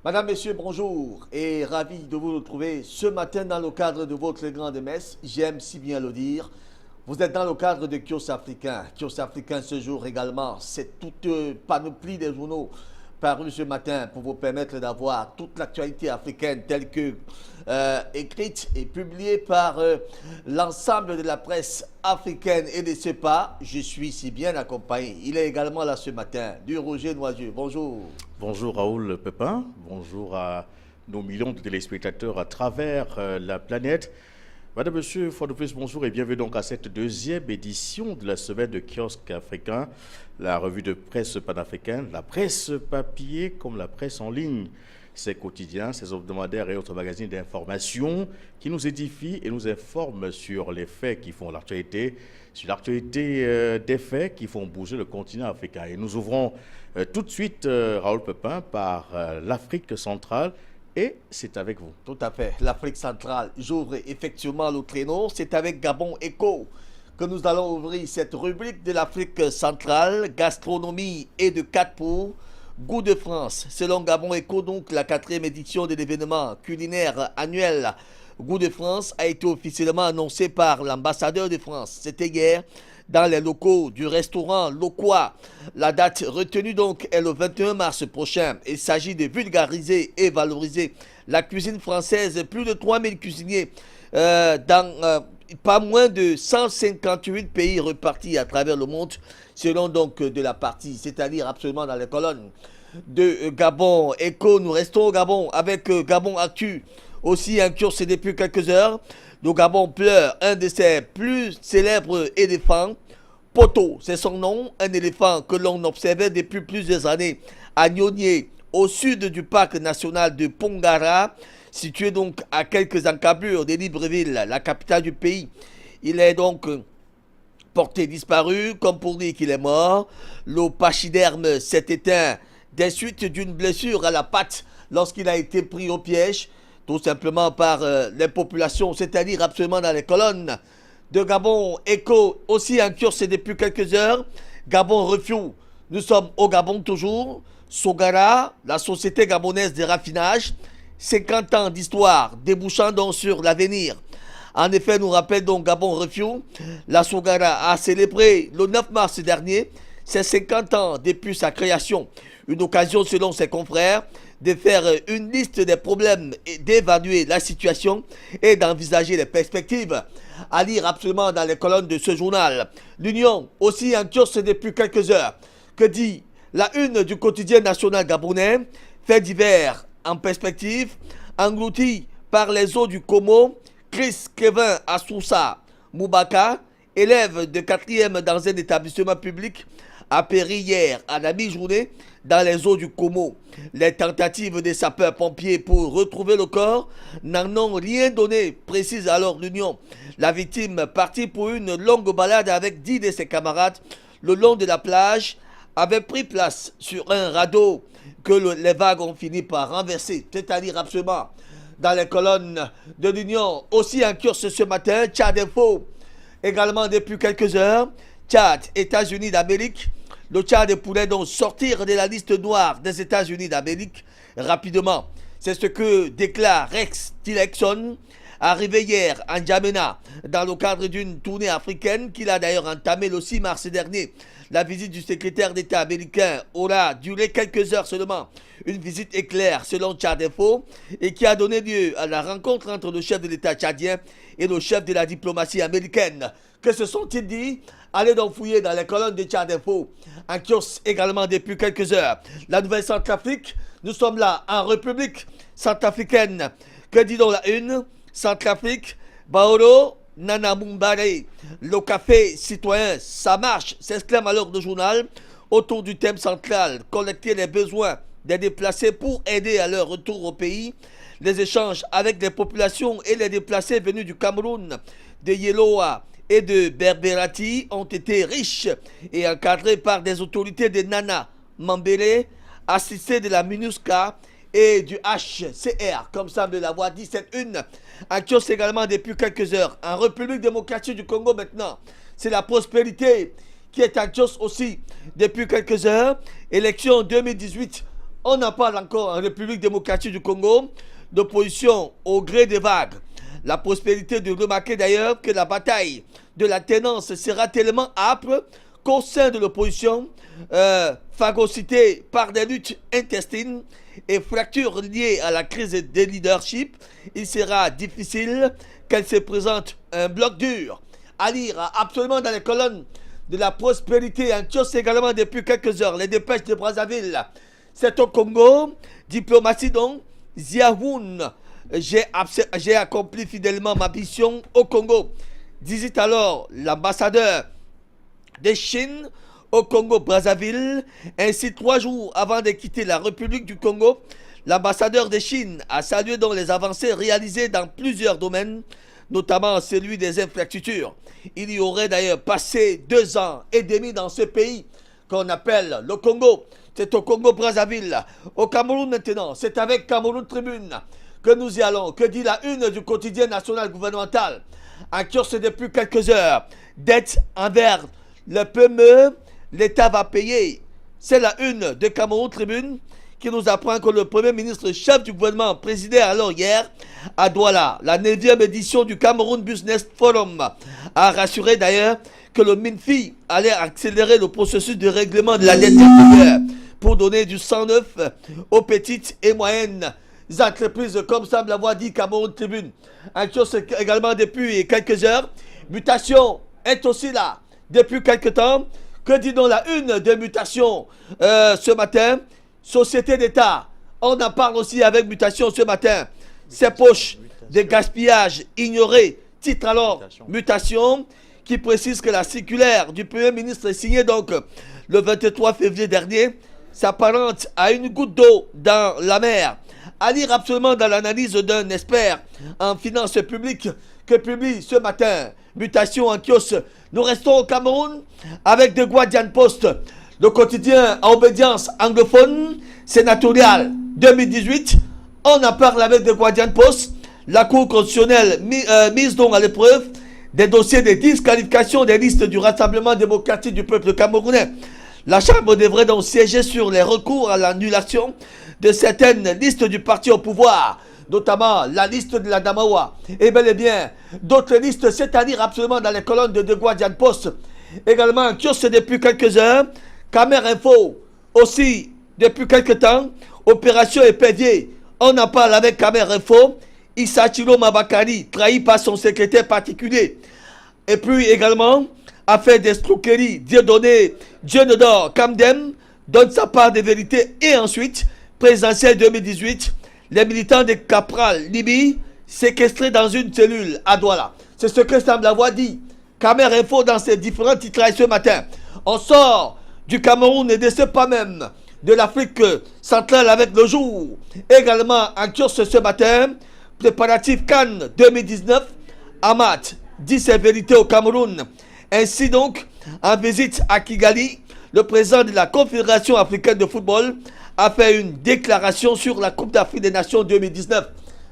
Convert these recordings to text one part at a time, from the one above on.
Madame, Monsieur, bonjour et ravi de vous retrouver ce matin dans le cadre de votre grande messe. J'aime si bien le dire. Vous êtes dans le cadre de Kios Africain. Kios Africain ce jour également, c'est toute panoplie des journaux parus ce matin pour vous permettre d'avoir toute l'actualité africaine telle que écrite et publiée par l'ensemble de la presse africaine et de ce pas. Je suis si bien accompagné. Il est également là ce matin du Roger Noisieux. Bonjour. Bonjour Raoul Pepin, bonjour à nos millions de téléspectateurs à travers la planète. Madame, Monsieur, fois de plus, bonjour et bienvenue donc à cette deuxième édition de la semaine de Kiosque africain, la revue de presse panafricaine, la presse papier comme la presse en ligne. Ces quotidiens, ces hebdomadaires et autres magazines d'information qui nous édifient et nous informent sur les faits qui font l'actualité, sur l'actualité des faits qui font bouger le continent africain. Et nous ouvrons tout de suite, Raoul Pepin, par l'Afrique centrale. Et c'est avec vous. Tout à fait. L'Afrique centrale, j'ouvre effectivement le créneau. C'est avec Gabon Echo que nous allons ouvrir cette rubrique de l'Afrique centrale, gastronomie et de 4 pour Goût de France. Selon Gabon Echo, donc, la 4e édition de l'événement culinaire annuel Goût de France a été officiellement annoncée par l'ambassadeur de France. C'était hier dans les locaux du restaurant Loquois. La date retenue donc est le 21 mars prochain. Il s'agit de vulgariser et valoriser la cuisine française. Plus de 3000 cuisiniers dans pas moins de 158 pays repartis à travers le monde, selon donc de la partie, c'est-à-dire absolument dans les colonnes de Gabon Echo. Nous restons au Gabon avec Gabon Actu, aussi en kiosque depuis quelques heures. Le Gabon pleure un de ses plus célèbres éléphants. Poto, c'est son nom, un éléphant que l'on observait depuis plusieurs années à Nyonyé, au sud du parc national de Pongara, situé donc à quelques encablures de Libreville, la capitale du pays. Il est donc porté disparu, comme pour dire qu'il est mort. Le pachyderme s'est éteint des suites d'une blessure à la patte lorsqu'il a été pris au piège, tout simplement par les populations, c'est-à-dire absolument dans les colonnes de Gabon Echo, aussi en kiosque depuis quelques heures. Gabon Refuse, nous sommes au Gabon toujours. Sogara, la société gabonaise de raffinage, 50 ans d'histoire débouchant donc sur l'avenir. En effet, nous rappelle donc Gabon Refuse, la Sogara a célébré le 9 mars dernier ses 50 ans depuis sa création. Une occasion, selon ses confrères, de faire une liste des problèmes et d'évaluer la situation et d'envisager les perspectives. À lire absolument dans les colonnes de ce journal. L'Union, aussi en kiosque depuis quelques heures. Que dit la une du quotidien national gabonais? Fait divers en perspective, englouti par les eaux du Como. Chris Kevin Assoussa Moubaka, élève de 4e dans un établissement public, a péri hier à la mi-journée dans les eaux du Como. Les tentatives des sapeurs-pompiers pour retrouver le corps n'en ont rien donné, précise alors l'Union. La victime, partie pour une longue balade avec 10 de ses camarades le long de la plage, avait pris place sur un radeau que les vagues ont fini par renverser, c'est-à-dire absolument dans les colonnes de l'Union. Aussi en kiosque ce matin, Tchad Info, également depuis quelques heures. Tchad, États-Unis d'Amérique. Le Tchad pourrait donc sortir de la liste noire des États-Unis d'Amérique rapidement. C'est ce que déclare Rex Tillerson, arrivé hier en N'Djamena, dans le cadre d'une tournée africaine qu'il a d'ailleurs entamée le 6 mars dernier. La visite du secrétaire d'État américain aura duré quelques heures seulement. Une visite éclair selon Tchad Info et qui a donné lieu à la rencontre entre le chef de l'État tchadien et le chef de la diplomatie américaine. Que se sont-ils dit? Allez donc fouiller dans les colonnes de Tchad Info. En kiosque également depuis quelques heures. La nouvelle Centrafrique, nous sommes là en République centrafricaine. Que dit donc la une? Centrafrique, Baoro, Nana Mumbare, le café citoyen, ça marche, s'exclame alors le journal, autour du thème central, collecter les besoins des déplacés pour aider à leur retour au pays. Les échanges avec les populations et les déplacés venus du Cameroun, de Yeloa et de Berberati ont été riches et encadrés par des autorités de Nana Mambere, assistés de la MINUSCA et du HCR, comme semble l'avoir dit cette une. En kiosque également depuis quelques heures. En République démocratique du Congo maintenant, c'est la prospérité qui est en kiosque aussi depuis quelques heures. Élection 2018 On en parle encore en République démocratique du Congo, d'opposition au gré des vagues. La prospérité de remarquer d'ailleurs que la bataille de la tenance sera tellement âpre qu'au sein de l'opposition, phagocytée par des luttes intestines et fractures liées à la crise des leadership, il sera difficile qu'elle se présente un bloc dur. À lire absolument dans les colonnes de la prospérité, en kiosque également depuis quelques heures, les dépêches de Brazzaville. C'est au Congo, diplomatie donc, Ziaoun, j'ai accompli fidèlement ma mission au Congo. Disait alors l'ambassadeur de Chine au Congo-Brazzaville. Ainsi, 3 jours avant de quitter la République du Congo, l'ambassadeur de Chine a salué donc les avancées réalisées dans plusieurs domaines, notamment celui des infrastructures. Il y aurait d'ailleurs passé 2 ans et demi dans ce pays qu'on appelle le Congo. C'est au Congo-Brazzaville. Au Cameroun maintenant, c'est avec Cameroun Tribune que nous y allons. Que dit la une du quotidien national gouvernemental en kiosque depuis quelques heures? Dette envers le PME, l'État va payer. C'est la une de Cameroun Tribune qui nous apprend que le Premier ministre chef du gouvernement présidait alors hier à Douala la 9e édition du Cameroun Business Forum, a rassuré d'ailleurs que le MINFI allait accélérer le processus de règlement de la dette intérieure pour donner du sang neuf aux petites et moyennes entreprises, comme semble l'avoir dit Cameroun Tribune. En chose également depuis quelques heures, mutation est aussi là depuis quelques temps. Que dit donc la une de mutation ce matin? Société d'État, on en parle aussi avec mutation ce matin. Ces poches de gaspillage ignorées, titre alors mutation, qui précise que la circulaire du Premier ministre signée donc le 23 février dernier s'apparente à une goutte d'eau dans la mer. À lire absolument dans l'analyse d'un expert en finances publiques que publie ce matin mutation en kiosque. Nous restons au Cameroun avec The Guardian Post, le quotidien à obédience anglophone, sénatorial 2018. On en parle avec The Guardian Post. La Cour constitutionnelle mise donc à l'épreuve des dossiers de disqualification des listes du Rassemblement démocratique du peuple camerounais. La Chambre devrait donc siéger sur les recours à l'annulation de certaines listes du parti au pouvoir, notamment la liste de la Damawa. Et bel et bien, d'autres listes, c'est-à-dire absolument dans les colonnes de The Guardian Post. Également en kiosque depuis quelques heures, Camer Info aussi depuis quelques temps, opération épervier. On en parle avec Camer Info. Issa Chilo Mabakari, trahi par son secrétaire particulier. Et puis également, affaire d'escroquerie, Dieudonné Kamdem donne sa part de vérité. Et ensuite, présidentielle 2018, les militants de Capral Libye séquestrés dans une cellule à Douala. C'est ce que semble avoir dit Camer Info dans ses différents titrages ce matin. On sort du Cameroun et de ce pas même de l'Afrique centrale avec le jour. Également en kiosque ce matin, préparatif Cannes 2019, Amat dit ses vérités au Cameroun. Ainsi donc, en visite à Kigali, le président de la Confédération africaine de football a fait une déclaration sur la Coupe d'Afrique des Nations 2019.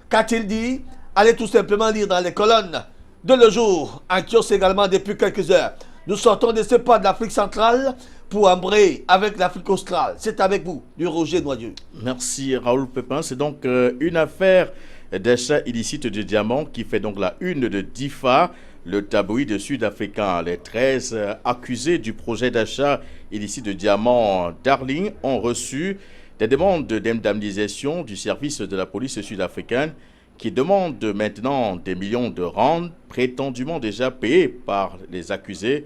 Qu'a-t-il dit? Allez tout simplement lire dans les colonnes de Le Jour, en kiosque également depuis quelques heures. Nous sortons de ce pas de l'Afrique centrale pour embrayer avec l'Afrique australe. C'est avec vous, du Roger Noyeux. Merci Raoul Pépin. C'est donc une affaire d'achat illicite de diamants qui fait donc la une de DIFA, le tabloïd sud-africain. Les 13 accusés du projet d'achat illicite de diamants Darling ont reçu des demandes d'indemnisation du service de la police sud-africaine qui demande maintenant des millions de rands prétendument déjà payés par les accusés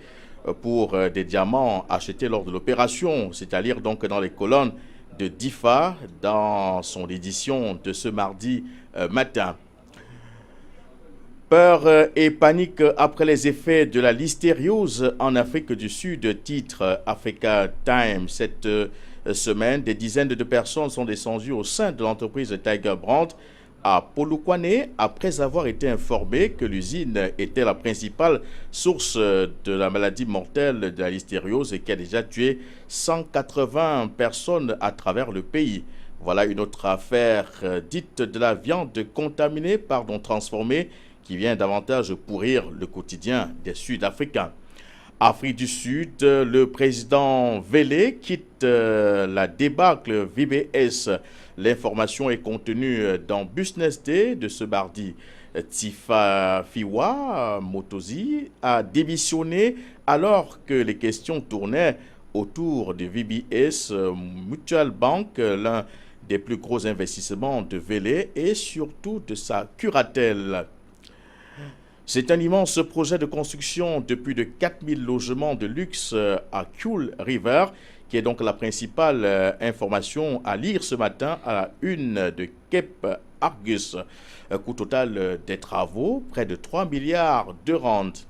pour des diamants achetés lors de l'opération, c'est-à-dire donc dans les colonnes de DIFA dans son édition de ce mardi matin. Peur et panique après les effets de la listériose en Afrique du Sud, titre Africa Times. Cette semaine, des dizaines de personnes sont descendues au sein de l'entreprise Tiger Brand à Polokwane après avoir été informées que l'usine était la principale source de la maladie mortelle de la listériose et qui a déjà tué 180 personnes à travers le pays. Voilà une autre affaire dite de la viande contaminée, transformée, qui vient davantage pourrir le quotidien des Sud-Africains. Afrique du Sud, le président Vélé quitte la débâcle VBS. L'information est contenue dans Business Day de ce mardi. Tifa Fiwa Motozi a démissionné alors que les questions tournaient autour de VBS Mutual Bank, l'un des plus gros investissements de Vélé et surtout de sa curatelle. C'est un immense projet de construction de plus de 4000 logements de luxe à Cule River, qui est donc la principale information à lire ce matin à la une de Cape Argus. Coût total des travaux, près de 3 milliards de rentes.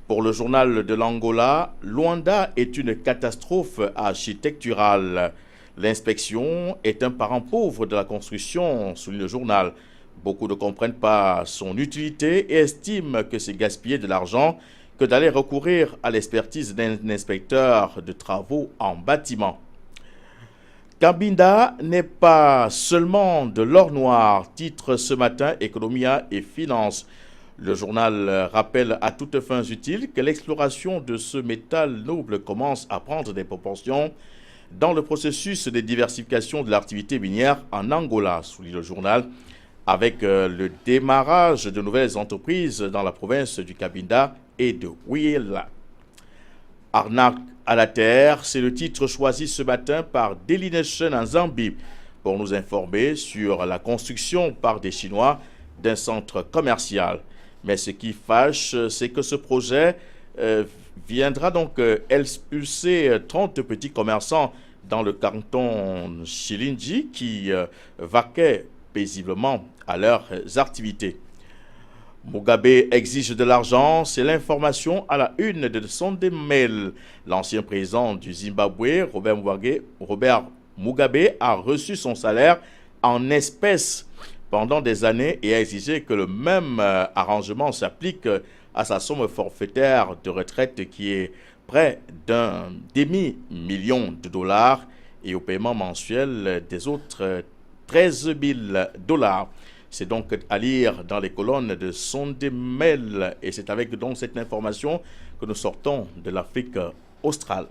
Pour le journal de l'Angola, Luanda est une catastrophe architecturale. L'inspection est un parent pauvre de la construction, souligne le journal. Beaucoup ne comprennent pas son utilité et estiment que c'est gaspiller de l'argent que d'aller recourir à l'expertise d'un inspecteur de travaux en bâtiment. Cabinda n'est pas seulement de l'or noir, titre ce matin Économia et Finances. Le journal rappelle à toutes fins utiles que l'exploration de ce métal noble commence à prendre des proportions dans le processus de diversification de l'activité minière en Angola, souligne le journal, avec le démarrage de nouvelles entreprises dans la province du Cabinda et de Huila. Arnaque à la terre, c'est le titre choisi ce matin par Daily Nation en Zambie pour nous informer sur la construction par des Chinois d'un centre commercial. Mais ce qui fâche, c'est que ce projet viendra donc expulser 30 petits commerçants dans le canton Chilinji qui vaquaient paisiblement à leurs activités. Mugabe exige de l'argent, c'est l'information à la une de Sunday Mail. L'ancien président du Zimbabwe, Robert Mugabe, a reçu son salaire en espèces pendant des années et a exigé que le même arrangement s'applique à sa somme forfaitaire de retraite qui est près d'un demi-million de dollars et au paiement mensuel des autres 13 000 dollars. C'est donc à lire dans les colonnes de Sunday Mail et c'est avec donc cette information que nous sortons de l'Afrique australe.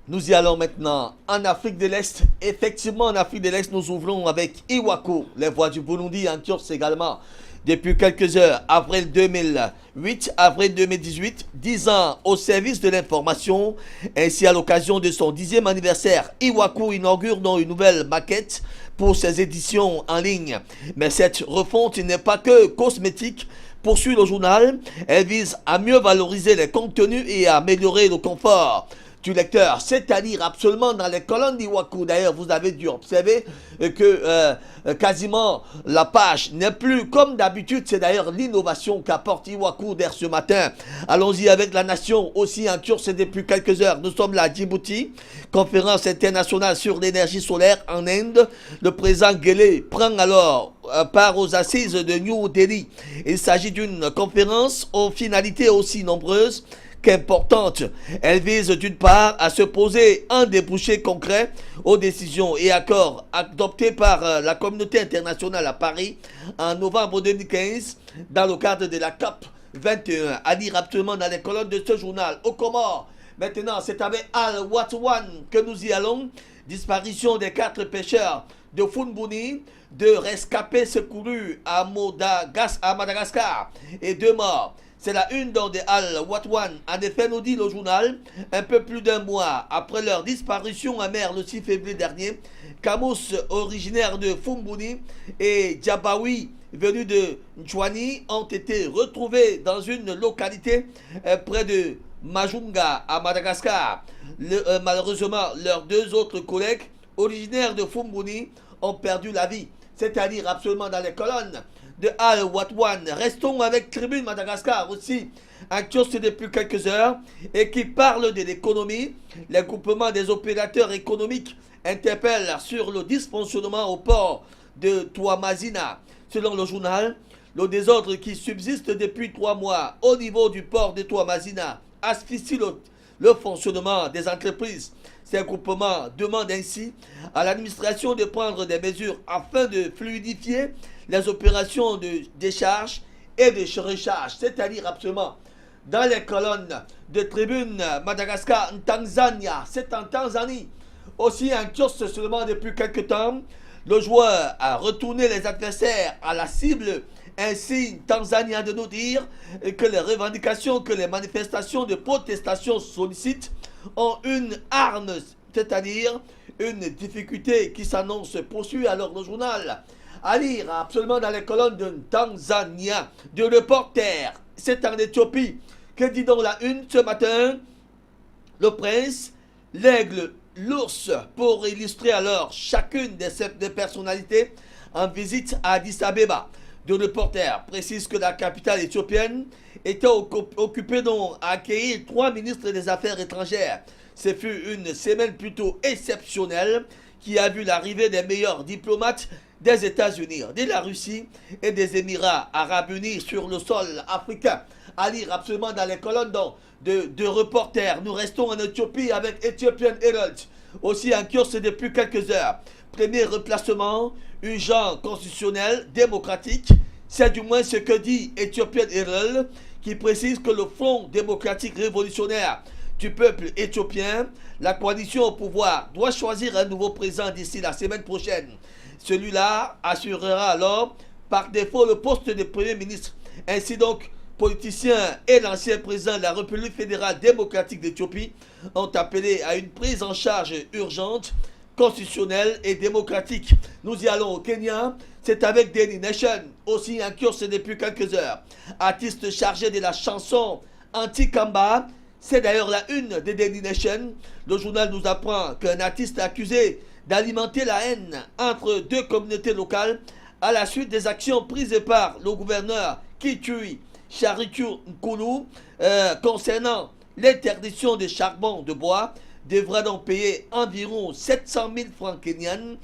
Nous y allons maintenant en Afrique de l'Est. Effectivement, en Afrique de l'Est, nous ouvrons avec Iwaku, les voix du Burundi en Corse également. Depuis quelques heures, avril 2008, avril 2018, 10 ans au service de l'information. Ainsi, à l'occasion de son 10e anniversaire, Iwaku inaugure donc une nouvelle maquette pour ses éditions en ligne. Mais cette refonte n'est pas que cosmétique, poursuit le journal. Elle vise à mieux valoriser les contenus et à améliorer le confort du lecteur. C'est à dire absolument dans les colonnes d'Iwaku. D'ailleurs, vous avez dû observer que quasiment la page n'est plus comme d'habitude. C'est d'ailleurs l'innovation qu'apporte Iwaku dès ce matin. Allons-y avec la nation aussi en Corse depuis quelques heures. Nous sommes là à Djibouti, conférence internationale sur l'énergie solaire en Inde. Le président Guélé prend alors part aux assises de New Delhi. Il s'agit d'une conférence aux finalités aussi nombreuses qu'importante. Elle vise d'une part à se poser un débouché concret aux décisions et accords adoptés par la communauté internationale à Paris en novembre 2015 dans le cadre de la COP 21. À lire rapidement dans les colonnes de ce journal. Au Comores, maintenant c'est avec Al Watwan que nous y allons. Disparition des 4 pêcheurs de Funbuni, 2 rescapés secourus à Madagascar et 2 morts. C'est la une de Al Watwan. En effet, nous dit le journal, un peu plus d'un mois après leur disparition en mer le 6 février dernier, Camus, originaire de Fumbuni, et Djabawi, venu de Nchwani, ont été retrouvés dans une localité près de Majunga, à Madagascar. Malheureusement, leurs 2 autres collègues, originaires de Fumbuni, ont perdu la vie. C'est-à-dire absolument dans les colonnes de Al Watwan. Restons avec Tribune Madagascar aussi, en Corse depuis quelques heures, et qui parle de l'économie. Les groupements des opérateurs économiques interpellent sur le dysfonctionnement au port de Toamasina. Selon le journal, le désordre qui subsiste depuis 3 mois au niveau du port de Toamasina asphyxie le fonctionnement des entreprises. Ces groupements demandent ainsi à l'administration de prendre des mesures afin de fluidifier les opérations de décharge et de recharge, c'est-à-dire absolument dans les colonnes de Tribune Madagascar, Tanzania. C'est en Tanzanie. Aussi un kiosque seulement depuis quelques temps. Le joueur a retourné les adversaires à la cible. Ainsi, Tanzania de nous dire que les revendications, que les manifestations de protestation sollicitent ont une arme, c'est-à-dire une difficulté qui s'annonce poursuit. Alors le journal à lire absolument dans les colonnes de Tanzania, de Reporter. C'est en Éthiopie. Que dit donc la une ce matin? Le prince, l'aigle, l'ours, pour illustrer alors chacune des personnalités en visite à Addis Abeba. De Reporter précise que la capitale éthiopienne était occupée donc à accueillir 3 ministres des Affaires étrangères. Ce fut une semaine plutôt exceptionnelle qui a vu l'arrivée des meilleurs diplomates des États-Unis, de la Russie et des Émirats arabes unis sur le sol africain. À lire absolument dans les colonnes de Reporter. Nous restons en Éthiopie avec Ethiopian Herald, aussi en kiosque depuis quelques heures. Premier replacement, urgent, constitutionnel, démocratique. C'est du moins ce que dit Ethiopian Herald, qui précise que le Front démocratique révolutionnaire du peuple éthiopien, la coalition au pouvoir, doit choisir un nouveau président d'ici la semaine prochaine. Celui-là assurera alors par défaut le poste de Premier ministre. Ainsi donc, politiciens et l'ancien président de la République fédérale démocratique d'Éthiopie ont appelé à une prise en charge urgente, constitutionnelle et démocratique. Nous y allons au Kenya. C'est avec Daily Nation, aussi en kiosque depuis quelques heures. Artiste chargé de la chanson anti-Kamba. C'est d'ailleurs la une de Daily Nation. Le journal nous apprend qu'un artiste accusé d'alimenter la haine entre 2 communautés locales à la suite des actions prises par le gouverneur Kitui Charitu Nkulu concernant l'interdiction des charbons de bois devra donc payer environ 700 000 francs kenyans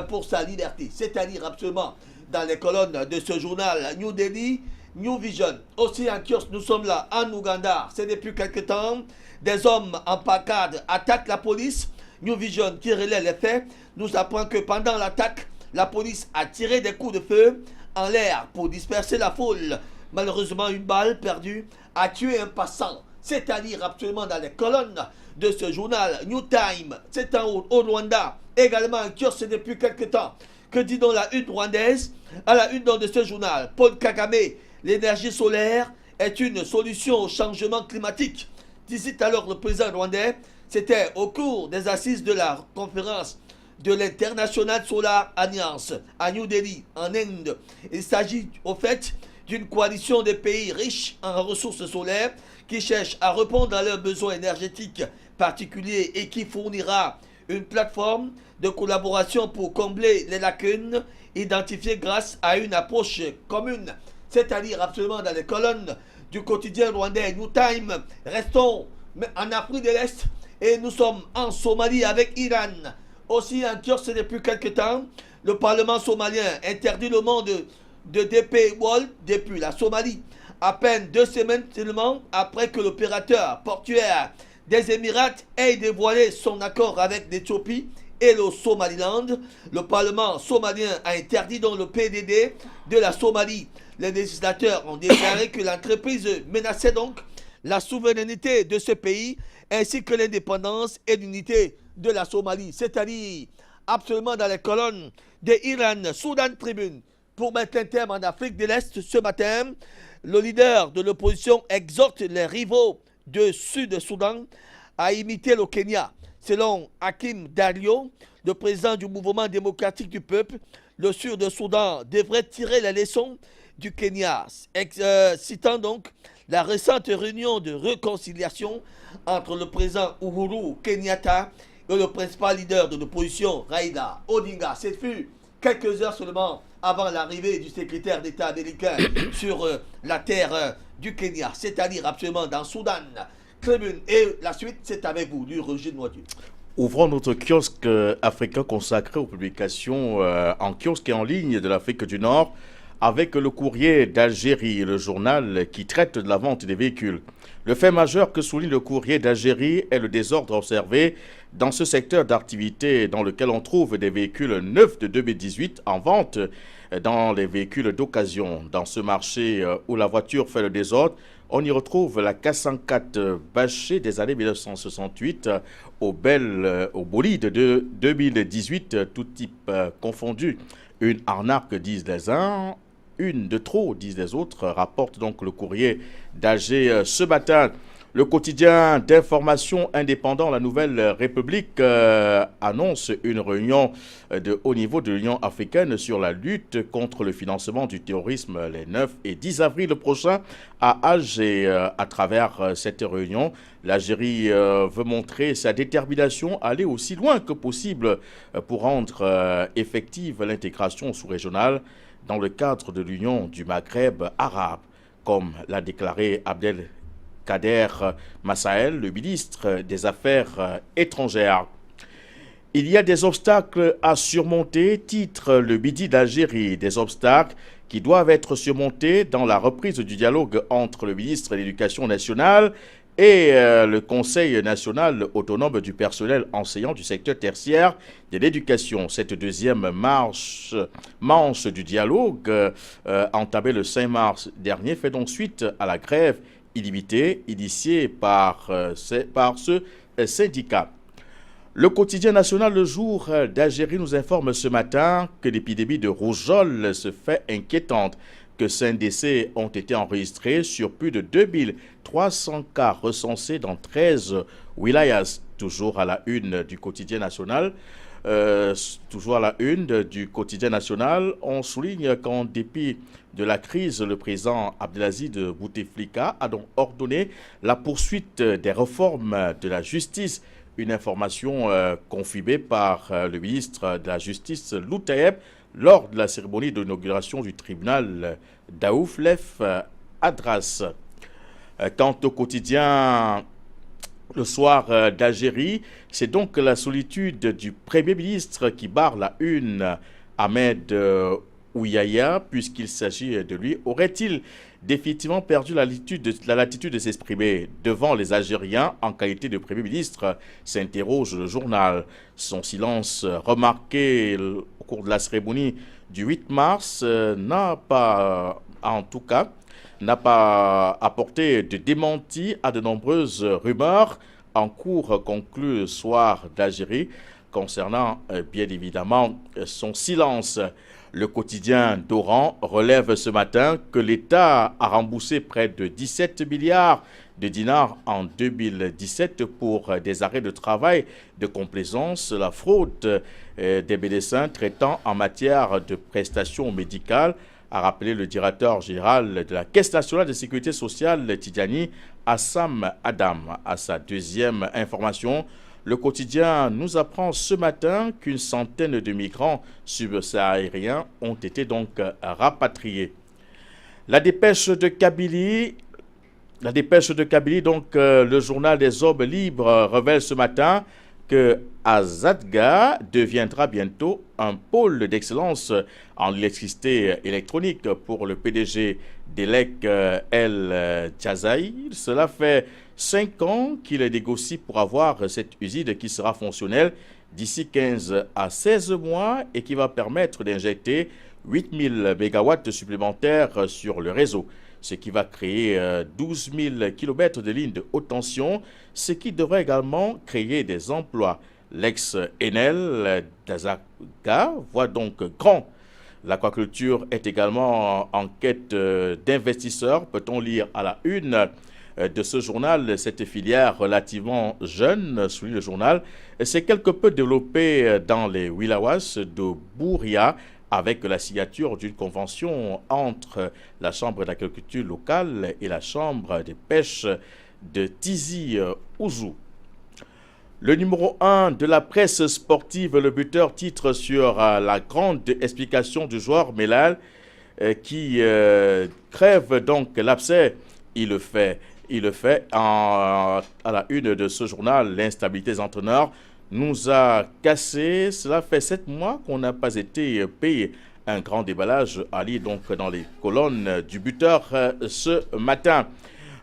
pour sa liberté. C'est à dire absolument dans les colonnes de ce journal New Delhi, New Vision. Aussi en kiosque, nous sommes là en Ouganda. C'est depuis quelque temps. Des hommes en pancarte attaquent la police. New Vision, qui relaie les faits, nous apprend que pendant l'attaque, la police a tiré des coups de feu en l'air pour disperser la foule. Malheureusement, une balle perdue a tué un passant. C'est à dire absolument dans les colonnes de ce journal New Time. C'est au Rwanda, également en kiosque depuis quelque temps. Que dit donc la une rwandaise? À la une de ce journal, Paul Kagame, l'énergie solaire est une solution au changement climatique. Disait alors le président rwandais. C'était au cours des assises de la conférence de l'International Solar Alliance à New Delhi, en Inde. Il s'agit au fait d'une coalition de pays riches en ressources solaires qui cherchent à répondre à leurs besoins énergétiques particuliers et qui fournira une plateforme de collaboration pour combler les lacunes identifiées grâce à une approche commune. C'est-à-dire absolument dans les colonnes du quotidien rwandais New Time. Restons en Afrique de l'Est. Et nous sommes en Somalie avec Iran. Aussi en kiosque depuis quelques temps, le Parlement somalien interdit le monde de DP World depuis la Somalie. À peine 2 semaines seulement après que l'opérateur portuaire des Émirats ait dévoilé son accord avec l'Éthiopie et le Somaliland, le Parlement somalien a interdit donc le PDD de la Somalie. Les législateurs ont déclaré que l'entreprise menaçait donc la souveraineté de ce pays ainsi que l'indépendance et l'unité de la Somalie, c'est-à-dire absolument dans les colonnes de Iran, Soudan Tribune. Pour mettre un terme en Afrique de l'Est ce matin, le leader de l'opposition exhorte les rivaux de Sud-Soudan à imiter le Kenya. Selon Hakim Dario, le président du mouvement démocratique du peuple, le Sud-Soudan devrait tirer les leçons du Kenya, citant donc la récente réunion de réconciliation entre le président Uhuru Kenyatta et le principal leader de l'opposition, Raila Odinga. Ce fut quelques heures seulement avant l'arrivée du secrétaire d'État américain sur la terre du Kenya, c'est-à-dire absolument dans Soudan. Tribune. Et la suite, c'est avec vous, du Roger Noitier. Ouvrons notre kiosque africain consacré aux publications en kiosque et en ligne de l'Afrique du Nord avec le Courrier d'Algérie, le journal qui traite de la vente des véhicules. Le fait majeur que souligne le Courrier d'Algérie est le désordre observé dans ce secteur d'activité dans lequel on trouve des véhicules neufs de 2018 en vente dans les véhicules d'occasion. Dans ce marché où la voiture fait le désordre, on y retrouve la K104 bâchée des années 1968 au bolide de 2018, tout type confondu. Une arnaque, disent les uns, une de trop, disent les autres, rapporte donc le Courrier d'Alger ce matin. Le quotidien d'information indépendant La Nouvelle République annonce une réunion de haut niveau de l'Union africaine sur la lutte contre le financement du terrorisme les 9 et 10 avril prochains à Alger. À travers cette réunion, l'Algérie veut montrer sa détermination à aller aussi loin que possible pour rendre effective l'intégration sous-régionale dans le cadre de l'Union du Maghreb arabe, comme l'a déclaré Abdelkader Massaël, le ministre des Affaires étrangères. Il y a des obstacles à surmonter, titre le Midi d'Algérie, des obstacles qui doivent être surmontés dans la reprise du dialogue entre le ministre de l'Éducation nationale et le Conseil national autonome du personnel enseignant du secteur tertiaire de l'éducation. Cette deuxième manche du dialogue, entamée le 5 mars dernier, fait donc suite à la grève illimitée initiée par ce syndicat. Le quotidien national Le Jour d'Algérie nous informe ce matin que l'épidémie de rougeole se fait inquiétante, que 5 décès ont été enregistrés sur plus de 2300 cas recensés dans 13 wilayas. Toujours à la une du quotidien national. On souligne qu'en dépit de la crise, le président Abdelaziz Bouteflika a donc ordonné la poursuite des réformes de la justice. Une information confirmée par le ministre de la Justice, Loutayeb, lors de la cérémonie d'inauguration du tribunal d'Aouflef Adras. Quant au quotidien Le Soir d'Algérie, c'est donc la solitude du Premier ministre qui barre la une. Ahmed Ouyaya, puisqu'il s'agit de lui, aurait-il définitivement perdu la latitude de s'exprimer devant les Algériens en qualité de Premier ministre, s'interroge le journal. Son silence remarqué au cours de la cérémonie du 8 mars n'a pas apporté de démenti à de nombreuses rumeurs en cours, conclut Le Soir d'Algérie, concernant bien évidemment son silence. Le quotidien d'Oran relève ce matin que l'État a remboursé près de 17 milliards de dinars en 2017 pour des arrêts de travail de complaisance, la fraude des médecins traitant en matière de prestations médicales, a rappelé le directeur général de la Caisse nationale de sécurité sociale Tidjani, Assam Adam. À sa deuxième information, le quotidien nous apprend ce matin qu'une centaine de migrants subsahariens ont été donc rapatriés. La dépêche de Kabylie, donc le journal des hommes libres révèle ce matin que Azadga deviendra bientôt un pôle d'excellence en électricité électronique pour le PDG d'Elec El Jazair. Cela fait 5 ans qu'il négocie pour avoir cette usine qui sera fonctionnelle d'ici 15 à 16 mois et qui va permettre d'injecter 8000 MW supplémentaires sur le réseau, ce qui va créer 12 000 km de lignes de haute tension, ce qui devrait également créer des emplois. L'ex-Enel d'Azadga voit donc grand. L'aquaculture est également en quête d'investisseurs, peut-on lire à la une de ce journal. Cette filière relativement jeune, souligne le journal, s'est quelque peu développée dans les wilawas de Bouria, avec la signature d'une convention entre la Chambre d'agriculture locale et la Chambre des pêches de Tizi Ouzou. Le numéro 1 de la presse sportive, le buteur, titre sur la grande explication du joueur Melal qui crève donc l'abcès. Il le fait à la une de ce journal. L'instabilité des entraîneurs nous a cassé. Cela fait 7 mois qu'on n'a pas été payé, Un grand déballage a lieu donc dans les colonnes du buteur ce matin.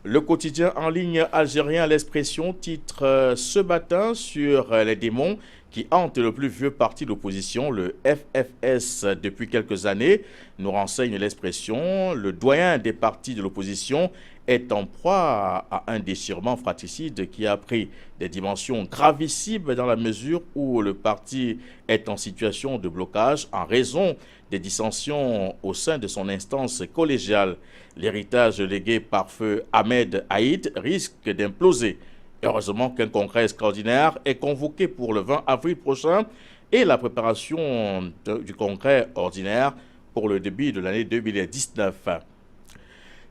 Le quotidien en ligne algérien L'Expression titre ce matin sur les démons qui hantent le plus vieux parti d'opposition, le FFS, depuis quelques années. Nous renseigne L'Expression. Le doyen des partis de l'opposition est en proie à un déchirement fratricide qui a pris des dimensions gravissimes dans la mesure où le parti est en situation de blocage en raison des dissensions au sein de son instance collégiale. L'héritage légué par feu Ahmed Haïd risque d'imploser. Heureusement qu'un congrès extraordinaire est convoqué pour le 20 avril prochain et la préparation du congrès ordinaire pour le début de l'année 2019.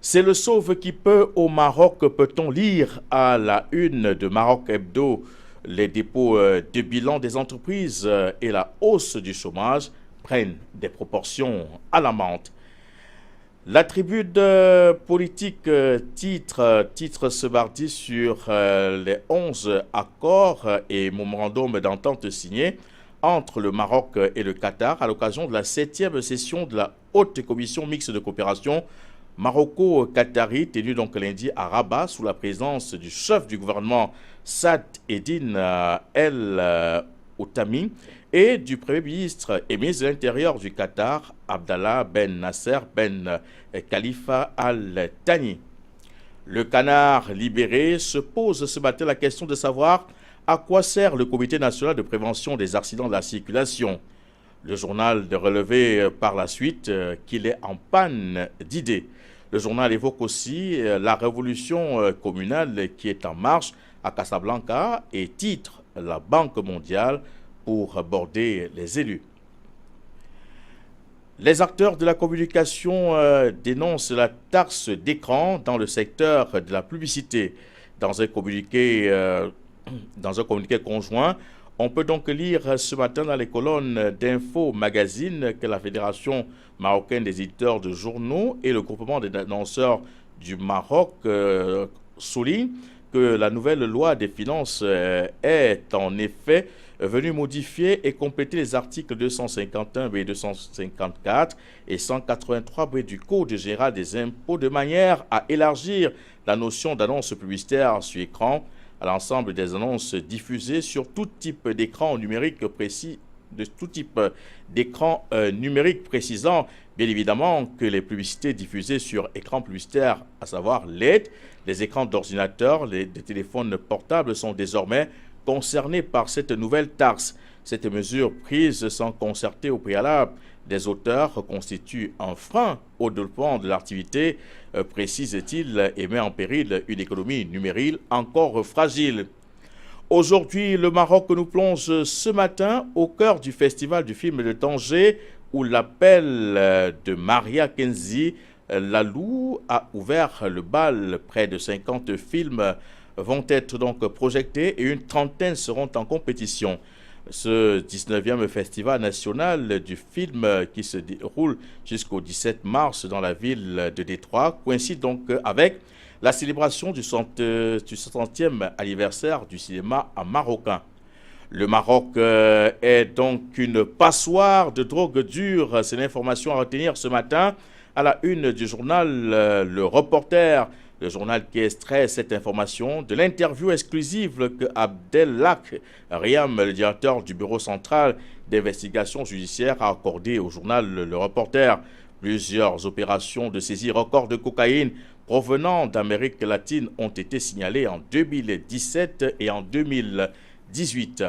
C'est le sauve qui peut au Maroc, peut-on lire à la une de Maroc Hebdo. Les dépôts de bilan des entreprises et la hausse du chômage prennent des proportions alarmantes. La tribune politique titre ce mardi sur les 11 accords et mémorandums d'entente signés entre le Maroc et le Qatar à l'occasion de la 7e session de la Haute Commission mixte de coopération Maroco-Qatari, tenue donc lundi à Rabat sous la présence du chef du gouvernement Saad Eddine El Outami et du Premier ministre et ministre de l'Intérieur du Qatar, Abdallah Ben Nasser Ben Khalifa Al Thani. Le Canard libéré se pose ce matin la question de savoir à quoi sert le Comité national de prévention des accidents de la circulation. Le journal de relever par la suite qu'il est en panne d'idées. Le journal évoque aussi la révolution communale qui est en marche à Casablanca et titre la Banque mondiale pour aborder les élus. Les acteurs de la communication dénoncent la taxe d'écran dans le secteur de la publicité. Dans un communiqué conjoint, on peut donc lire ce matin dans les colonnes d'Info Magazine que la Fédération marocaine des éditeurs de journaux et le groupement des annonceurs du Maroc soulignent que la nouvelle loi des finances est en effet venue modifier et compléter les articles 251B, 254 et 183B du Code général des impôts de manière à élargir la notion d'annonce publicitaire sur écran à l'ensemble des annonces diffusées sur tout type d'écran numérique précis, précisant bien évidemment que les publicités diffusées sur écran publicitaire, à savoir LED, les écrans d'ordinateur, des téléphones portables sont désormais concernés par cette nouvelle taxe. Cette mesure prise sans concerter au préalable des auteurs constitue un frein au développement de l'activité, précise-t-il, et met en péril une économie numérique encore fragile. Aujourd'hui, le Maroc nous plonge ce matin au cœur du festival du film de Tanger où l'appel de Maria Kenzi Lalou a ouvert le bal. Près de 50 films vont être donc projetés et une trentaine seront en compétition. Ce 19e festival national du film qui se déroule jusqu'au 17 mars dans la ville de Détroit coïncide donc avec la célébration du 60e anniversaire du cinéma marocain. Le Maroc est donc une passoire de drogue dure. C'est l'information à retenir ce matin à la une du journal Le Reporter. Le journal qui extrait cette information de l'interview exclusive que Abdelhak Riam, le directeur du Bureau central d'investigation judiciaire, a accordé au journal Le Reporter. Plusieurs opérations de saisie record de cocaïne provenant d'Amérique latine ont été signalées en 2017 et en 2018.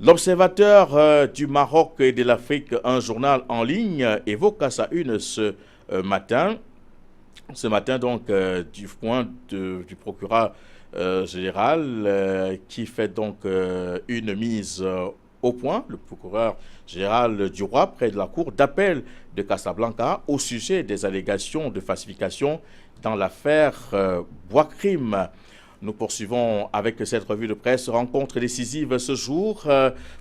L'Observateur du Maroc et de l'Afrique, un journal en ligne, évoque à sa une ce matin donc du point du procureur général qui fait donc une mise au point, le procureur général du roi près de la cour d'appel de Casablanca au sujet des allégations de falsification dans l'affaire Bois-Crime. Nous poursuivons avec cette revue de presse. Rencontre décisive ce jour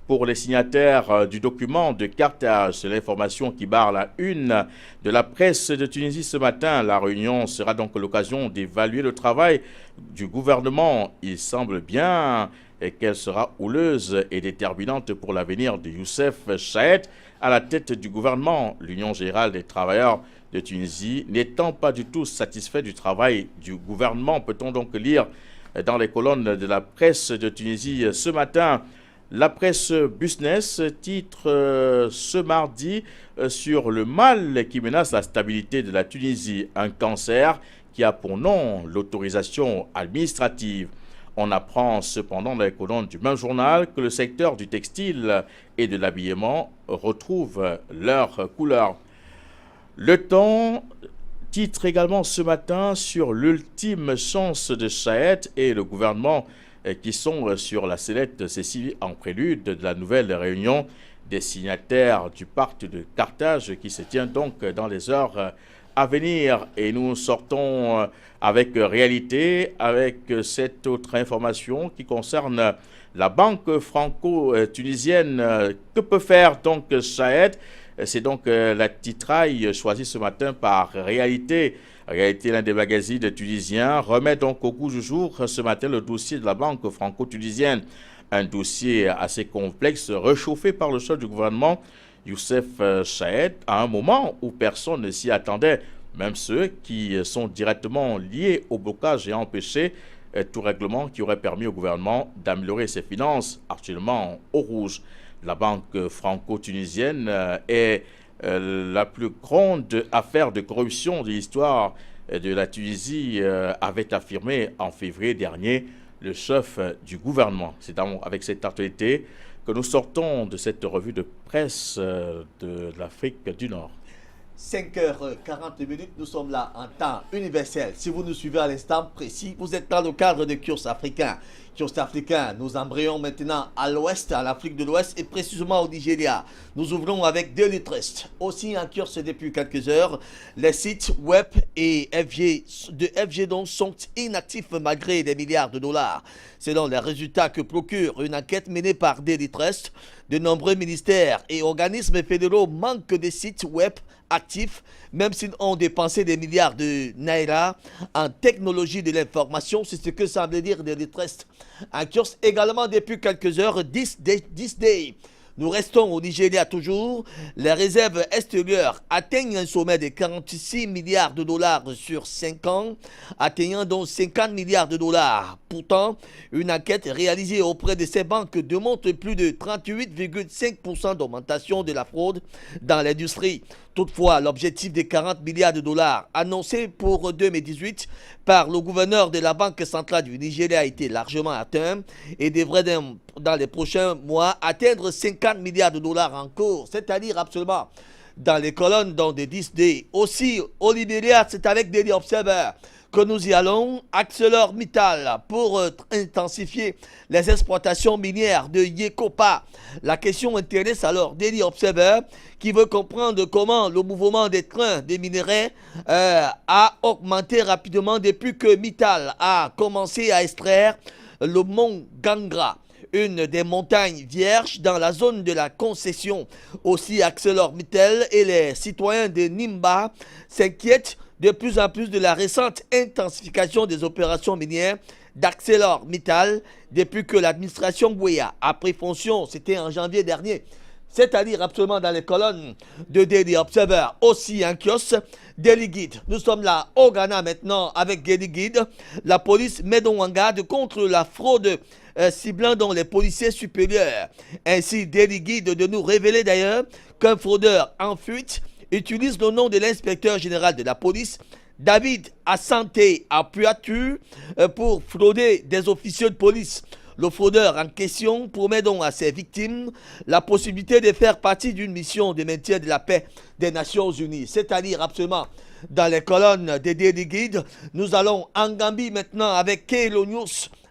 pour les signataires du document de Carthage. C'est l'information qui barre la une de la presse de Tunisie ce matin. La réunion sera donc l'occasion d'évaluer le travail du gouvernement. Il semble bien et qu'elle sera houleuse et déterminante pour l'avenir de Youssef Chahed à la tête du gouvernement. L'Union générale des travailleurs de Tunisie n'étant pas du tout satisfait du travail du gouvernement, peut-on donc lire dans les colonnes de la presse de Tunisie ce matin. La presse Business titre ce mardi sur le mal qui menace la stabilité de la Tunisie, un cancer qui a pour nom l'autorisation administrative. On apprend cependant dans les colonnes du même journal que le secteur du textile et de l'habillement retrouve leur couleur. Le Temps titre également ce matin sur l'ultime chance de Chahed et le gouvernement qui sont sur la sellette Cécile en prélude de la nouvelle réunion des signataires du pacte de Carthage qui se tient donc dans les heures à venir. Et nous sortons avec réalité avec cette autre information qui concerne la banque franco-tunisienne. Que peut faire donc Chahed? C'est donc la titraille choisie ce matin par Réalité. Réalité, l'un des magazines tunisiens, remet donc au goût du jour ce matin le dossier de la banque franco-tunisienne. Un dossier assez complexe, réchauffé par le chef du gouvernement, Youssef Chahed, à un moment où personne ne s'y attendait. Même ceux qui sont directement liés au blocage et empêché tout règlement qui aurait permis au gouvernement d'améliorer ses finances, actuellement au rouge. La banque franco-tunisienne est la plus grande affaire de corruption de l'histoire de la Tunisie, avait affirmé en février dernier le chef du gouvernement. C'est avec cette actualité que nous sortons de cette revue de presse de l'Afrique du Nord. 5h40, nous sommes là en temps universel. Si vous nous suivez à l'instant précis, vous êtes dans le cadre de Kurs africain. Kurs africain, nous embrayons maintenant à l'ouest, à l'Afrique de l'Ouest et précisément au Nigeria. Nous ouvrons avec Daily Trust. Aussi en Kurs depuis quelques heures, les sites web et de FG donc sont inactifs malgré des milliards de dollars. Selon les résultats que procure une enquête menée par Daily Trust, de nombreux ministères et organismes fédéraux manquent de sites web actifs, même s'ils ont dépensé des milliards de naira en technologie de l'information. C'est ce que semble dire Daily Trust. En Kurs également depuis quelques heures, 10 day. Nous restons au Nigeria toujours. Les réserves extérieures atteignent un sommet de 46 milliards de dollars sur 5 ans, atteignant donc 50 milliards de dollars. Pourtant, une enquête réalisée auprès de ces banques démontre plus de 38,5% d'augmentation de la fraude dans l'industrie. Toutefois, l'objectif des 40 milliards de dollars annoncé pour 2018 par le gouverneur de la Banque centrale du Nigeria a été largement atteint et devrait dans les prochains mois atteindre 50 milliards de dollars en cours, c'est-à-dire absolument dans les colonnes dans des 10D. Aussi, au Libéria, c'est avec Daily Observer que nous y allons. ArcelorMittal pour intensifier les exploitations minières de Yekopa. La question intéresse alors Daily Observer qui veut comprendre comment le mouvement des trains des minerais a augmenté rapidement depuis que Mittal a commencé à extraire le mont Gangra, une des montagnes vierges dans la zone de la concession. Aussi, ArcelorMittal et les citoyens de Nimba s'inquiètent de plus en plus de la récente intensification des opérations minières d'ArcelorMittal depuis que l'administration Bouya a pris fonction, c'était en janvier dernier. C'est-à-dire absolument dans les colonnes de Daily Observer, aussi en kiosque, Daily Guide. Nous sommes là au Ghana maintenant avec Daily Guide. La police met donc en garde contre la fraude ciblant donc les policiers supérieurs. Ainsi, Daily Guide de nous révéler d'ailleurs qu'un fraudeur en fuite utilise le nom de l'inspecteur général de la police, David Asante Apuatu, pour frauder des officiers de police. Le fraudeur en question promet donc à ses victimes la possibilité de faire partie d'une mission de maintien de la paix des Nations Unies. C'est-à-dire absolument dans les colonnes des Daily Guide. Nous allons en Gambie maintenant avec Kelo News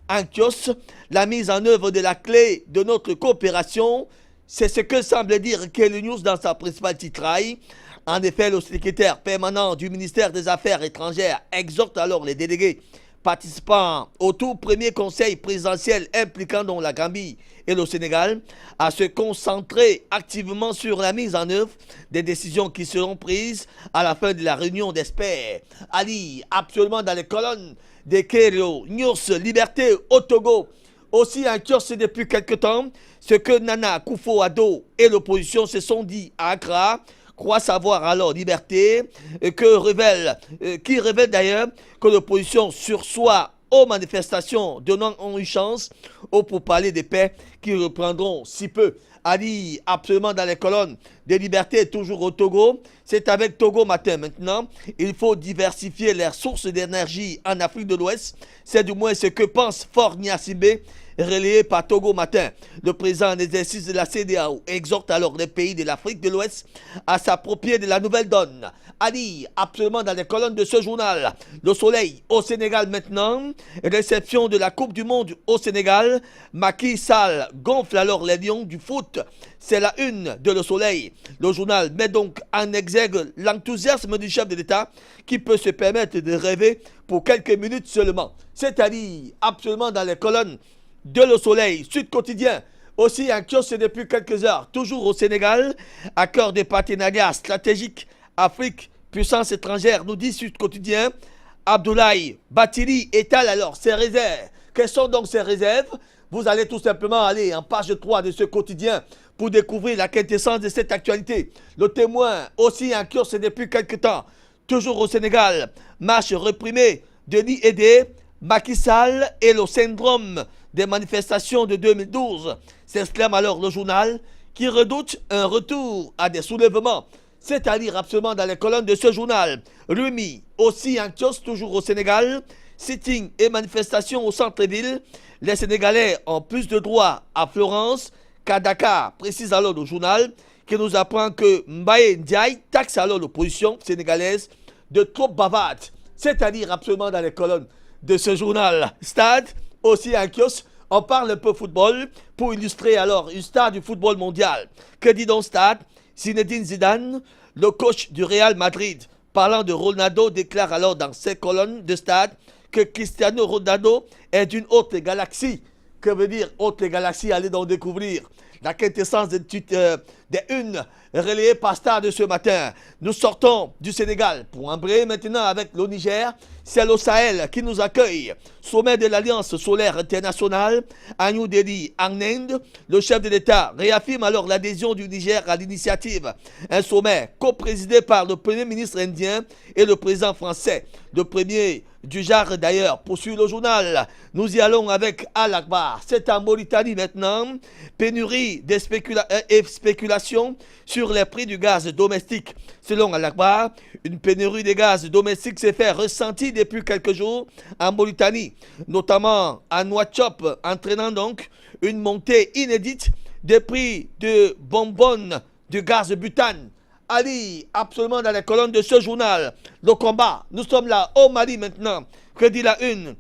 en kiosque. La mise en œuvre de la clé de notre coopération, c'est ce que semble dire Kelo News dans sa principale titraille. En effet, le secrétaire permanent du ministère des Affaires étrangères exhorte alors les délégués participant au tout premier conseil présidentiel impliquant donc la Gambie et le Sénégal à se concentrer activement sur la mise en œuvre des décisions qui seront prises à la fin de la réunion d'experts. Ali, absolument dans les colonnes de Kero News, Liberté au Togo, aussi un kiosque depuis quelque temps, ce que Nana Akufo-Addo et l'opposition se sont dit à Accra, croient savoir à leur liberté, qui révèle d'ailleurs que l'opposition sursoit aux manifestations donnant une chance aux pourparlers de paix qui reprendront si peu. Ali, absolument dans les colonnes des libertés, toujours au Togo. C'est avec Togo Matin maintenant. Il faut diversifier les sources d'énergie en Afrique de l'Ouest. C'est du moins ce que pense Fort Gnassingbé, relayé par Togo Matin. Le président en exercice de la CEDEAO exhorte alors les pays de l'Afrique de l'Ouest à s'approprier de la nouvelle donne. Ali, absolument dans les colonnes de ce journal. Le Soleil au Sénégal maintenant. Réception de la Coupe du Monde au Sénégal. Macky Sall gonfle alors les lions du foot. C'est la une de Le Soleil. Le journal met donc en exergue l'enthousiasme du chef de l'État qui peut se permettre de rêver pour quelques minutes seulement. C'est-à-dire absolument dans les colonnes de Le Soleil. Sud Quotidien, aussi un kiosque depuis quelques heures, toujours au Sénégal. Accord de partenariat stratégique Afrique, puissance étrangère, nous dit Sud Quotidien. Abdoulaye Bathily étale alors ses réserves. Quelles sont donc ces réserves? Vous allez tout simplement aller en page 3 de ce quotidien pour découvrir la quintessence de cette actualité. Le Témoin, aussi un kiosque depuis quelque temps, toujours au Sénégal. Marche réprimée, Denis Aidé, Macky Sall et le syndrome des manifestations de 2012. S'exclame alors le journal qui redoute un retour à des soulèvements. C'est à lire absolument dans les colonnes de ce journal. Rumi, aussi un kiosque toujours au Sénégal. Sitting et manifestations au centre-ville. Les Sénégalais ont plus de droits à Florence qu'à Dakar, précise alors le journal, qui nous apprend que Mbaye Ndiaye taxe alors l'opposition sénégalaise de trop bavarde. C'est à lire absolument dans les colonnes de ce journal. Stade, aussi un kiosque. On parle un peu football pour illustrer alors une star du football mondial. Que dit donc Stade? Zinedine Zidane, le coach du Real Madrid, parlant de Ronaldo, déclare alors dans ses colonnes de Stade que Cristiano Ronaldo est d'une autre galaxie. Que veut dire autre galaxie? Allez donc découvrir la quintessence des unes relayées par Star de ce matin. Nous sortons du Sénégal pour embrayer maintenant avec le Niger. C'est le Sahel qui nous accueille. Sommet de l'Alliance solaire internationale à New Delhi, en Inde. Le chef de l'État réaffirme alors l'adhésion du Niger à l'initiative. Un sommet co-présidé par le Premier ministre indien et le président français. Le premier du genre d'ailleurs, poursuit le journal. Nous y allons avec Al-Akbar. C'est en Mauritanie maintenant. Pénurie et spéculation sur les prix du gaz domestique. Selon Al-Akbar, une pénurie de gaz domestique s'est fait ressentir depuis quelques jours en Mauritanie, notamment à Nouakchott, entraînant donc une montée inédite des prix de bonbonnes de gaz butane. Ali, absolument dans les colonnes de ce journal. Le combat, nous sommes là au Mali maintenant. Que dit la une?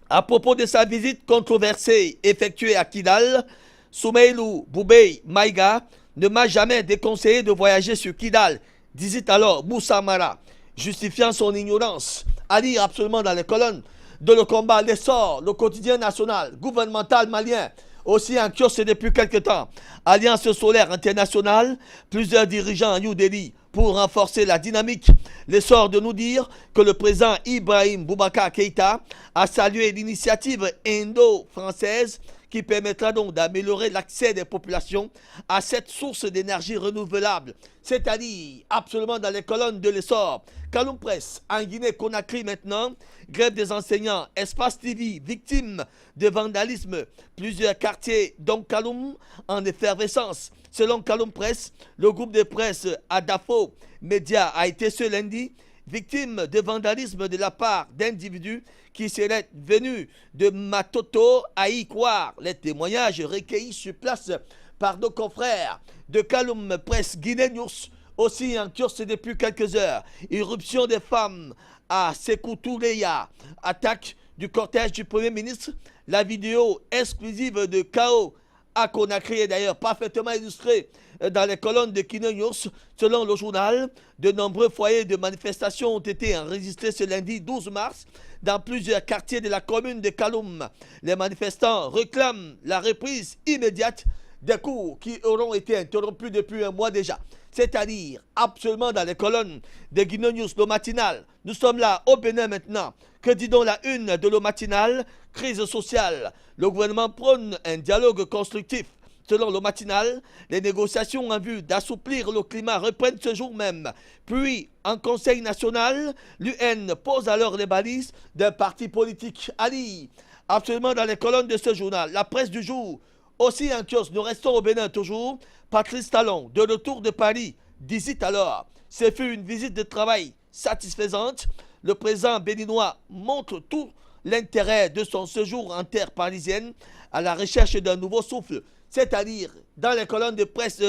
À propos de sa visite controversée effectuée à Kidal, Soumeilou Boubei Maïga ne m'a jamais déconseillé de voyager sur Kidal, disait alors Moussa Mara, justifiant son ignorance. Ali, absolument dans les colonnes de Le Combat, l'essor, le quotidien national, gouvernemental malien, aussi en kiosque depuis quelque temps. Alliance solaire internationale, plusieurs dirigeants à New Delhi pour renforcer la dynamique. L'essor de nous dire que le président Ibrahim Boubacar Keïta a salué l'initiative indo-française qui permettra donc d'améliorer l'accès des populations à cette source d'énergie renouvelable. C'est-à-dire absolument dans les colonnes de l'essor. Kaloum Presse, en Guinée-Conakry maintenant, grève des enseignants, Espace TV, victime de vandalisme, plusieurs quartiers dont Kaloum en effervescence. Selon Kaloum Presse, le groupe de presse Adafo Média a été ce lundi victime de vandalisme de la part d'individus qui seraient venus de Matoto à y croire. Les témoignages recueillis sur place par nos confrères de Kaloum Presse Guinée News, aussi en kiosque depuis quelques heures. Irruption des femmes à Sékou-Touréya, attaque du cortège du Premier ministre. La vidéo exclusive de K.O. à Conakry est d'ailleurs parfaitement illustrée dans les colonnes de Guinée News. Selon le journal, de nombreux foyers de manifestation ont été enregistrés ce lundi 12 mars dans plusieurs quartiers de la commune de Kaloum. Les manifestants réclament la reprise immédiate des cours qui auront été interrompus depuis un mois déjà. c'est-à-dire absolument dans les colonnes de Guinée News, le matinal. Nous sommes là au Bénin maintenant. Que dit donc la une de le matinal? Crise sociale. Le gouvernement prône un dialogue constructif. Selon le matinal, les négociations en vue d'assouplir le climat reprennent ce jour même. Puis, en Conseil national, l'UN pose alors les balises d'un parti politique. Ali, absolument dans les colonnes de ce journal, la presse du jour. Aussi en kiosque, nous restons au Bénin toujours. Patrice Talon, de retour de Paris, dit alors, ce fut une visite de travail satisfaisante. Le président béninois montre tout l'intérêt de son séjour en terre parisienne à la recherche d'un nouveau souffle, c'est-à-dire dans les colonnes de presse,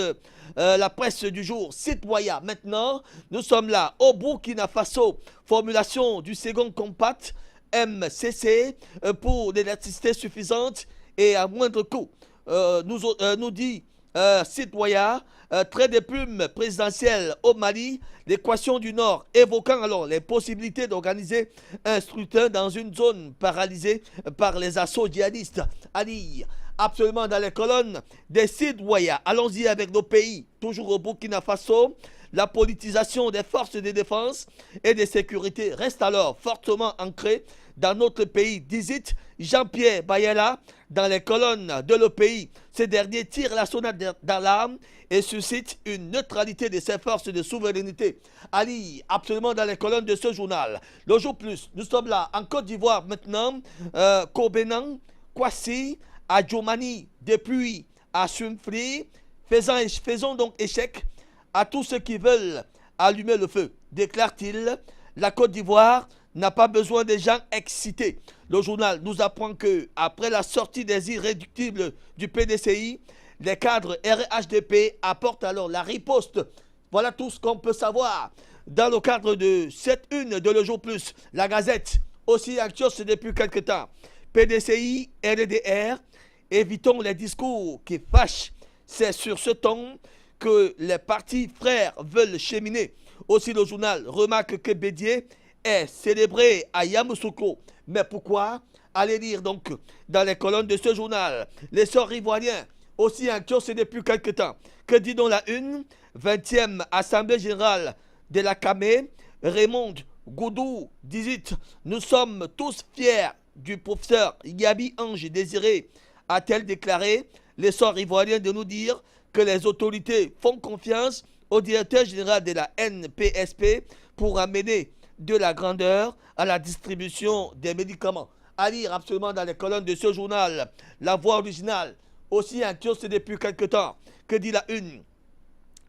la presse du jour, citoyen. Maintenant, nous sommes là au Burkina Faso, formulation du second compact MCC pour l'électricité suffisante et à moindre coût. Nous dit citoyen, trait de plume présidentielle au Mali, l'équation du Nord, évoquant alors les possibilités d'organiser un scrutin dans une zone paralysée par les assauts djihadistes. Ali, absolument dans les colonnes des citoyens. Allons-y avec nos pays, toujours au Burkina Faso. La politisation des forces de défense et de sécurité reste alors fortement ancrée dans notre pays, dit Jean-Pierre Bayela, dans les colonnes de le pays. Ces derniers tirent la sonnette d'alarme et suscitent une neutralité de ces forces de souveraineté. Ali, absolument dans les colonnes de ce journal. Le jour plus, nous sommes là en Côte d'Ivoire maintenant, Kobenan, Kwasi, à Djomani, depuis à Sumfri, faisons donc échec à tous ceux qui veulent allumer le feu, déclare-t-il. La Côte d'Ivoire n'a pas besoin de gens excités. Le journal nous apprend que, après la sortie des irréductibles du PDCI, les cadres RHDP apportent alors la riposte. Voilà tout ce qu'on peut savoir. Dans le cadre de cette une de Le Jour Plus, la Gazette, aussi anxieuse depuis quelque temps. PDCI, RDR, évitons les discours qui fâchent. C'est sur ce ton que les partis frères veulent cheminer. Aussi le journal remarque que Bédier est célébré à Yamoussoukro. Mais pourquoi? Allez lire donc dans les colonnes de ce journal. Les sorts ivoiriens, aussi anxieux depuis quelque temps. Que dit donc la une? 20e Assemblée Générale de la Camé, Raymond Goudou dit: nous sommes tous fiers du professeur Yabi Ange Désiré, a-t-elle déclaré. Les sorts ivoiriens de nous dire que les autorités font confiance au directeur général de la NPSP pour amener de la grandeur à la distribution des médicaments. À lire absolument dans les colonnes de ce journal. La voix originale, aussi inquiète depuis quelque temps. Que dit la une?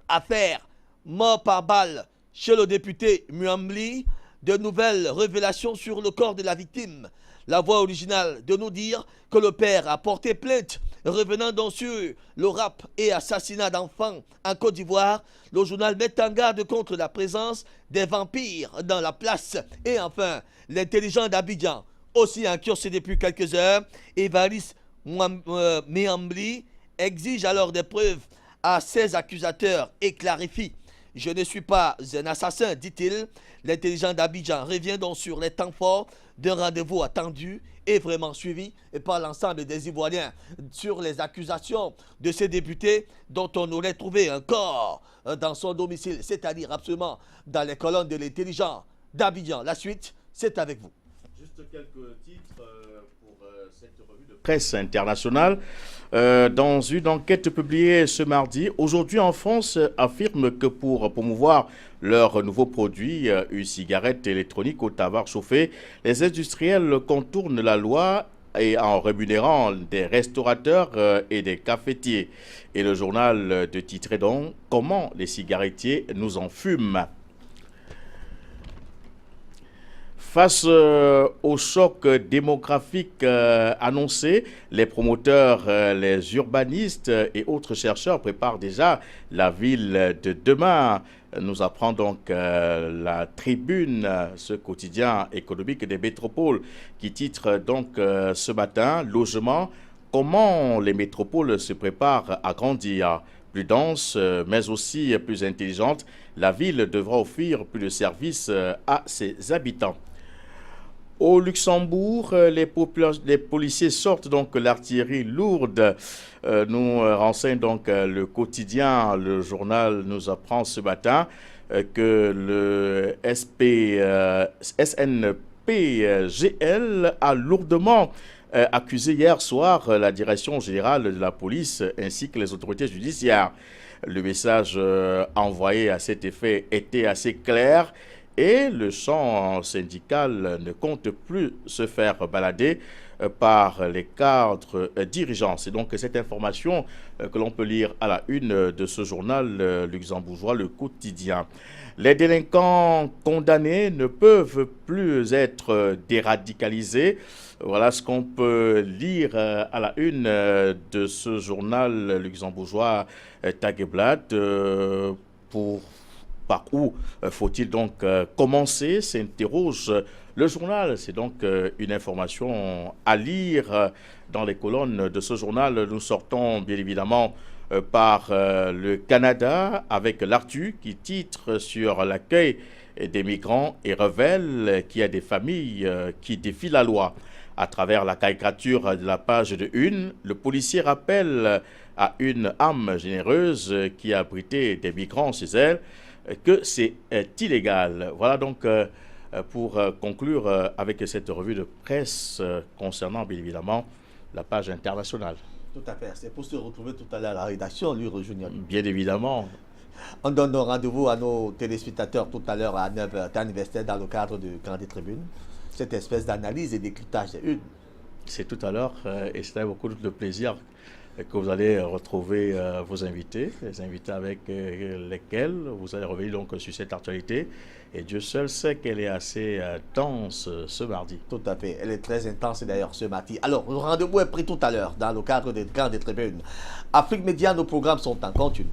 Affaire mort par balle chez le député Muambli. De nouvelles révélations sur le corps de la victime. La voix originale de nous dire que le père a porté plainte, revenant donc sur le rap et assassinat d'enfants en Côte d'Ivoire. Le journal met en garde contre la présence des vampires dans la place. Et enfin, l'intelligent d'Abidjan, aussi inquiet depuis quelques heures, Évariste Méambli exige alors des preuves à ses accusateurs et clarifie: je ne suis pas un assassin, dit-il. L'intelligent d'Abidjan revient donc sur les temps forts d'un rendez-vous attendu et vraiment suivi par l'ensemble des Ivoiriens sur les accusations de ces députés dont on aurait trouvé un corps dans son domicile, c'est-à-dire absolument dans les colonnes de l'intelligent d'Abidjan. La suite, c'est avec vous. Juste quelques titres pour cette revue de presse internationale. Dans une enquête publiée ce mardi, Aujourd'hui en France affirme que pour promouvoir leur nouveau produit, une cigarette électronique au tabac chauffé, les industriels contournent la loi et en rémunérant des restaurateurs et des cafetiers. Et le journal de titrer donc « Comment les cigarettiers nous en fument ». Face au choc démographique annoncé, les promoteurs, les urbanistes et autres chercheurs préparent déjà la ville de demain. Nous apprend donc la Tribune, ce quotidien économique des métropoles, qui titre donc ce matin « Logement, comment les métropoles se préparent à grandir ». Plus dense, mais aussi plus intelligente, la ville devra offrir plus de services à ses habitants. Au Luxembourg, les policiers sortent donc l'artillerie lourde. Nous renseigne donc le quotidien, le journal nous apprend ce matin que le SNPGL a lourdement accusé hier soir la direction générale de la police ainsi que les autorités judiciaires. Le message envoyé à cet effet était assez clair et le champ syndical ne compte plus se faire balader par les cadres dirigeants. C'est donc cette information que l'on peut lire à la une de ce journal luxembourgeois, le quotidien. Les délinquants condamnés ne peuvent plus être déradicalisés. Voilà ce qu'on peut lire à la une de ce journal luxembourgeois Tageblatt. Par où faut-il donc commencer, s'interroge le journal. C'est donc une information à lire dans les colonnes de ce journal. Nous sortons bien évidemment par le Canada avec l'Artu qui titre sur l'accueil des migrants et révèle qu'il y a des familles qui défient la loi. À travers la caricature de la page de une, le policier rappelle à une âme généreuse qui a abrité des migrants chez elle que c'est illégal. Voilà donc pour conclure avec cette revue de presse concernant bien évidemment la page internationale. Tout à fait. C'est pour se retrouver tout à l'heure à la rédaction, lui, Junior. Bien évidemment. On donne rendez-vous à nos téléspectateurs tout à l'heure à 9h à l'université dans le cadre du Grand des Tribunes. Cette espèce d'analyse et d'éclutage des une. C'est tout à l'heure et c'est avec beaucoup de plaisir que vous allez retrouver vos invités, les invités avec lesquels vous allez revenir donc sur cette actualité. Et Dieu seul sait qu'elle est assez dense ce mardi. Tout à fait. Elle est très intense d'ailleurs ce mardi. Alors, le rendez-vous est pris tout à l'heure dans le cadre des Grandes Tribunes. Afrique Média, nos programmes sont en continu.